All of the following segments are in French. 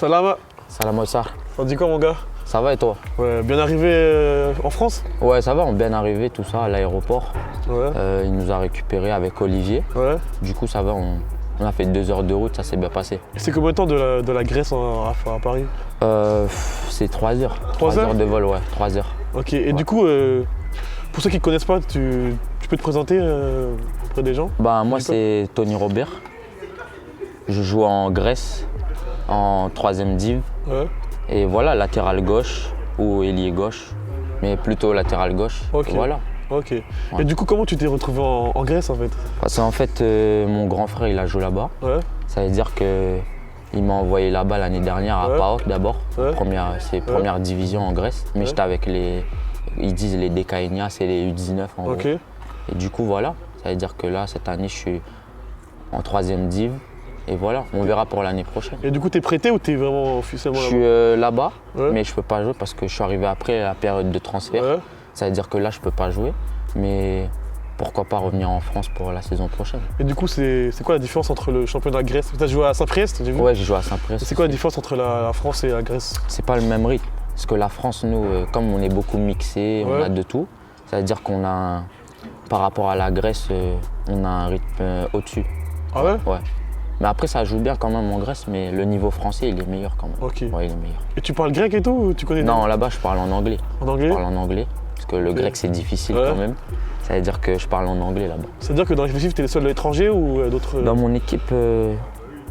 Salama, Salam Ossar. on dit quoi mon gars? Ça va et toi? Ouais, bien arrivé en France? Ouais, ça va, on est bien arrivé, tout ça, à l'aéroport. Ouais, Il nous a récupérés avec Olivier. ouais. Du coup, ça va, on a fait 2 heures de route, ça s'est bien passé. Et c'est combien de temps de la Grèce à Paris? C'est 3 heures. 3 heures de vol, ouais, 3 heures. Ok, et Ouais. du coup, pour ceux qui ne connaissent pas, tu peux te présenter auprès des gens? Bah, moi, Dis pas. c'est Tony Robert. Je joue en Grèce, en 3e div. Ouais, Et voilà, latéral gauche ou ailier gauche, mais plutôt latéral gauche. Ok. Voilà. ok. Et du coup, comment tu t'es retrouvé en Grèce en fait? Parce qu'en fait, mon grand frère, il a joué là-bas. Ouais, Ça veut dire qu'il m'a envoyé là-bas l'année dernière à Ouais. PAOK d'abord. Ouais. C'est première division en Grèce. Mais Ouais. j'étais avec ils disent les DKNIA, c'est les U19 en ok. gros. Et du coup, voilà. Ça veut dire que là, cette année, je suis en 3e div. Et voilà, on verra pour l'année prochaine. Et du coup, t'es prêté ou t'es vraiment officiellement Je là-bas? suis là-bas, Ouais. mais je peux pas jouer parce que je suis arrivé après la période de transfert. Ouais. Ça veut dire que là, je peux pas jouer. Mais pourquoi pas revenir en France pour la saison prochaine? Et du coup, c'est quoi la différence entre le championnat Grèce? Tu as joué à Saint-Priest, j'ai vu? Ouais, j'ai joué à Saint-Priest. C'est quoi la différence entre la France et la Grèce? C'est pas le même rythme. Parce que la France, nous, comme on est beaucoup mixé, on Ouais. a de tout, ça veut dire qu'on a, par rapport à la Grèce, on a un rythme au-dessus. Ah ouais? Ouais. Mais après, ça joue bien quand même en Grèce, mais le niveau français, il est meilleur quand même. Ok. Ouais, il est meilleur. Et tu parles grec et tout ou tu connais Non, là-bas, je parle en anglais. en Je anglais? parle en anglais, parce que le Ok. grec, c'est difficile Ouais. quand même. Ça veut dire que je parle en anglais là-bas. C'est-à-dire que dans l'effectif, t'es le seul étranger ou d'autres? Dans mon équipe,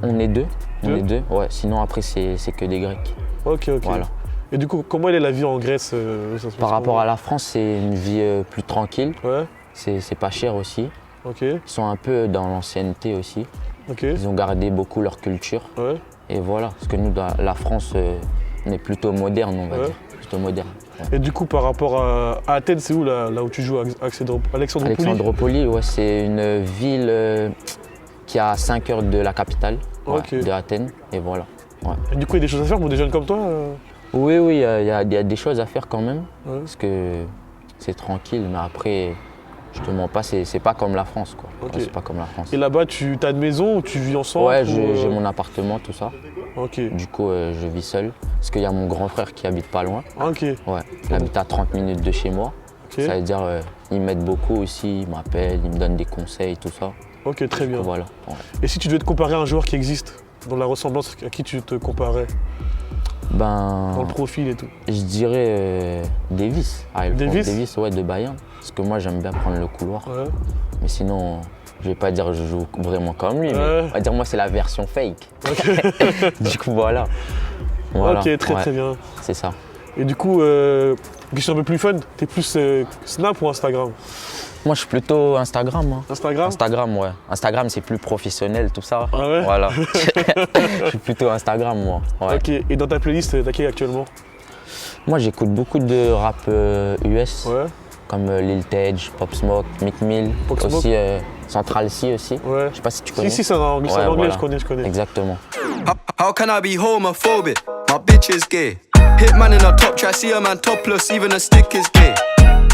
on est deux. On Deux est deux, ouais. Sinon, après, c'est que des Grecs. Ok, ok. Voilà. Et du coup, comment elle est la vie en Grèce ça se passe Par rapport comment? à la France, c'est une vie plus tranquille. Ouais, C'est pas cher aussi. ok, Ils sont un peu dans l'ancienneté aussi. ok, Ils ont gardé beaucoup leur culture. ouais. Et voilà, parce que nous, dans la France, on est plutôt moderne, on va Ouais. dire. Plutôt moderne. Ouais. Et du coup, par rapport à Athènes, c'est où là où tu joues à Alexandroupoli? Alexandroupoli, ouais, c'est une ville qui est à 5 heures de la capitale, ouais, Ok. de Athènes. Et voilà. Ouais. Et du coup, il y a des choses à faire pour des jeunes comme toi? Oui, oui, il y a des choses à faire quand même. Ouais. Parce que c'est tranquille, mais après, je te mens pas, c'est pas comme la France, quoi. Ok. Ouais, c'est pas comme la France. Et là-bas, tu as une maison ou tu vis ensemble? Ouais, ou, j'ai mon appartement, tout ça. Ok, Du coup, je vis seul. Parce qu'il y a mon grand frère qui habite pas loin. ok, Ouais, il habite à 30 minutes de chez moi. ok. Ça veut dire il m'aide beaucoup aussi, il m'appelle, il me donne des conseils, tout ça. Ok, très bien. Donc, voilà. Ouais. Et si tu devais te comparer à un joueur qui existe, dans la ressemblance, à qui tu te comparais? Dans le Ben, profil et tout. je dirais Davis. Davis Davis, ouais, de Bayern. Parce que moi, j'aime bien prendre le couloir. Ouais. Mais sinon, je vais pas dire que je joue vraiment comme lui, Ouais. mais on va dire moi, c'est la version fake. Du coup, voilà. Voilà. Ok, très Ouais, très bien. c'est ça. Et du coup, question un peu plus fun, t'es plus Snap ou Instagram? Moi, je suis plutôt Instagram. Hein. Instagram? Instagram, ouais. Instagram, c'est plus professionnel, tout ça. Ah ouais? Voilà. Je suis plutôt Instagram, moi. Ouais. Ok, et dans ta playlist, t'as qui actuellement? Moi, j'écoute beaucoup de rap US, Ouais, comme Lil Tej, Pop Smoke, Meek Mill, Pop Smoke. aussi Central C aussi. ouais. Je sais pas si tu connais. Si, c'est en anglais, Ouais, voilà. je connais. Exactement. How can I be homophobic? My bitch is gay. Hitman in a top try, see a man topless, even a stick is gay.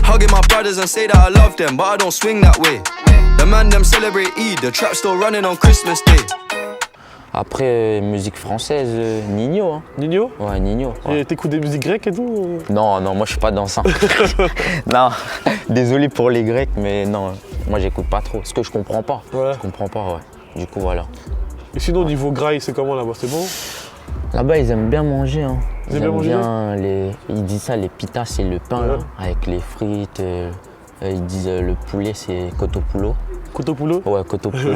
Hugging my brothers and say that I love them, but I don't swing that way. The man them celebrate Eid, the trap still running on Christmas Day. Après, musique française, Nino. Hein. Nino? Ouais, Nino. Ouais. Et t'écoutes des musiques grecques et tout? Non, non, moi je suis pas dans ça. Non, désolé pour les Grecs, mais non, moi j'écoute pas trop. Parce que je comprends pas. Ouais. Je comprends pas, ouais. Du coup, voilà. Et sinon, au niveau graille, c'est comment là-bas? C'est bon? Là-bas, ils aiment bien manger. Hein. Ils aiment bien manger bien ils disent ça, les pitas, c'est le pain, Ouais. là, avec les frites. Ils disent le poulet, c'est kotopulo. Kotopulo? Ouais, kotopulo.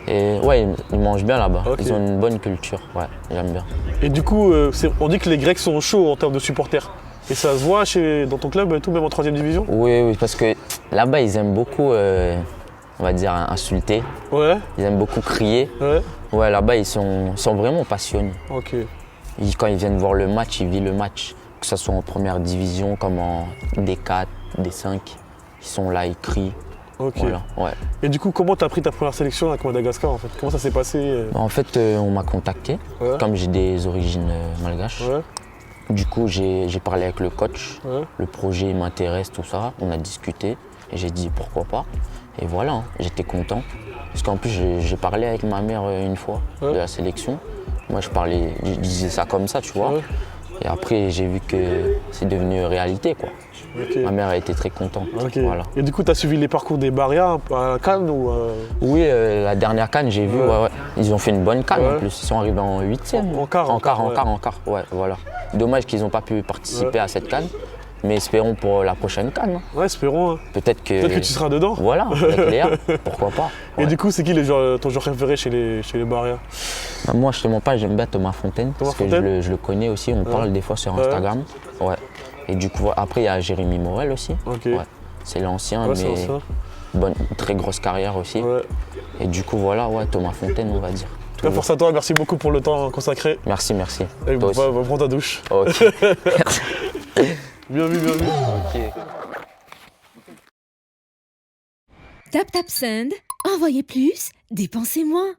Et ouais, ils mangent bien là-bas. Ok. Ils ont une bonne culture. Ouais, j'aime bien. Et du coup, on dit que les Grecs sont chauds en termes de supporters. Et ça se voit dans ton club et tout, même en 3ème division? Oui, oui, parce que là-bas, ils aiment beaucoup, on va dire, insulter. Ouais, Ils aiment beaucoup crier. ouais. Ouais, là-bas, ils sont vraiment passionnés. Ok. Quand ils viennent voir le match, ils vivent le match. Que ce soit en première division, comme en D4, D5. Ils sont là, ils crient. Ok. Voilà, ouais. Et du coup, comment t'as pris ta première sélection avec Madagascar en fait? Comment ça s'est passé? En fait, on m'a contacté, Ouais. comme j'ai des origines malgaches. Ouais, Du coup, j'ai parlé avec le coach. ouais. Le projet m'intéresse, tout ça. On a discuté et j'ai dit pourquoi pas. Et voilà, hein, j'étais content. Parce qu'en plus, j'ai parlé avec ma mère une fois Ouais. de la sélection. Moi, je disais ça comme ça, tu vois. Ouais. Et après, j'ai vu que c'est devenu réalité, quoi. Ok. Ma mère a été très contente. Ok. Voilà. Et du coup, tu as suivi les parcours des Barrières à Cannes ou Oui, la dernière CAN, j'ai vu, Ouais. ouais. Ils ont fait une bonne CAN Ouais. en plus. Ils sont arrivés en 8e. En quart, Ouais, voilà. Dommage qu'ils n'ont pas pu participer à cette CAN. Mais espérons pour la prochaine CAN. Hein. Ouais, espérons. Hein. Peut-être que Peut-être que tu seras dedans. Voilà, avec Léa, pourquoi pas. Et Ouais. du coup, c'est qui ton joueur préféré chez les Barrières? Bah, moi, je te mens pas, j'aime bien Thomas Fontaine. Thomas parce que Fontaine je le connais aussi, on parle des fois sur Instagram. Ouais. Et du coup, après, il y a Jérémy Morel aussi. Ok. Ouais. C'est l'ancien, Ouais, c'est mais ancien. très grosse carrière aussi. Ouais. Et du coup, voilà, ouais, Thomas Fontaine, on va dire. En tout cas, force à toi, merci beaucoup pour le temps consacré. Merci, merci. Et Toi aussi. prends ta douche. Ok. Merci. Bien vu, bien vu. Tap Tap Send. Envoyez plus, dépensez moins.